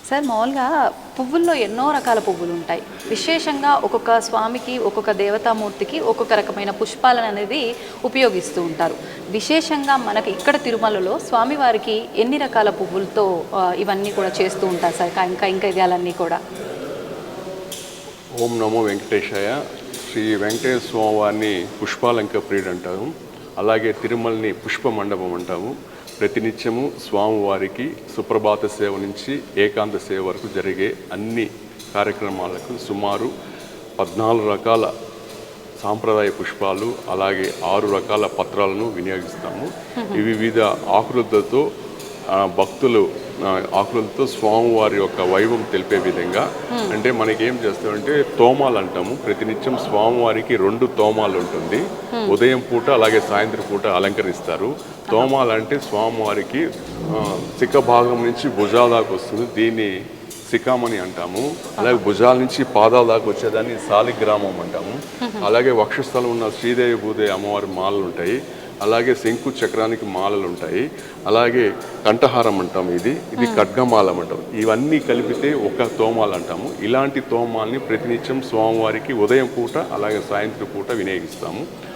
Sir మామూలుగా పువ్వుల్లో ఎన్నో రకాల పువ్వులు ఉంటాయి. విశేషంగా ఒక్కొక్క స్వామికి, ఒక్కొక్క దేవతామూర్తికి ఒక్కొక్క రకమైన పుష్పాలను అనేది ఉపయోగిస్తూ ఉంటారు. విశేషంగా మనకి ఇక్కడ తిరుమలలో స్వామివారికి ఎన్ని రకాల పువ్వులతో ఇవన్నీ కూడా చేస్తూ ఉంటారు సార్ ఇంకా ఇదాలన్నీ కూడా? ఓం నమో వెంకటేశాయ. శ్రీ వెంకటేశ్వర స్వామి వారిని పుష్పాలంక ప్రియుడు అంటారు. అలాగే తిరుమలని పుష్ప మండపం అంటాము. ప్రతినిత్యము స్వామివారికి సుప్రభాత సేవ నుంచి ఏకాంత సేవ వరకు జరిగే అన్ని కార్యక్రమాలకు సుమారు 14 రకాల సాంప్రదాయ పుష్పాలు, అలాగే 6 రకాల పత్రాలను వినియోగిస్తాము. ఇవి వివిధ ఆకృతులతో భక్తులు ఆకులతో స్వామివారి యొక్క వైభవం తెలిపే విధంగా, అంటే మనకేం చేస్తామంటే తోమాలు అంటాము. ప్రతినిత్యం స్వామివారికి 2 తోమాలు ఉంటుంది. ఉదయం పూట అలాగే సాయంత్రం పూట అలంకరిస్తారు. తోమాలు అంటే స్వామివారికి శిఖ భాగం నుంచి భుజాల దాకా వస్తుంది. దీన్ని శిఖామణి అంటాము. అలాగే భుజాల నుంచి పాదాల దాకా వచ్చేదాన్ని శాలిగ్రామం అంటాము. అలాగే వక్షస్థలం ఉన్న శ్రీదేవి భూదేవి అమ్మవారి మాలలు ఉంటాయి. అలాగే శంకు చక్రానికి మాలలు ఉంటాయి. అలాగే కంఠహారం అంటాము. ఇది ఖడ్గమాలం అంటాం. ఇవన్నీ కలిపితే ఒక తోమాలు అంటాము. ఇలాంటి తోమాల్ని ప్రతినిత్యం స్వామివారికి ఉదయం పూట అలాగే సాయంత్రం పూట వినియోగిస్తాము.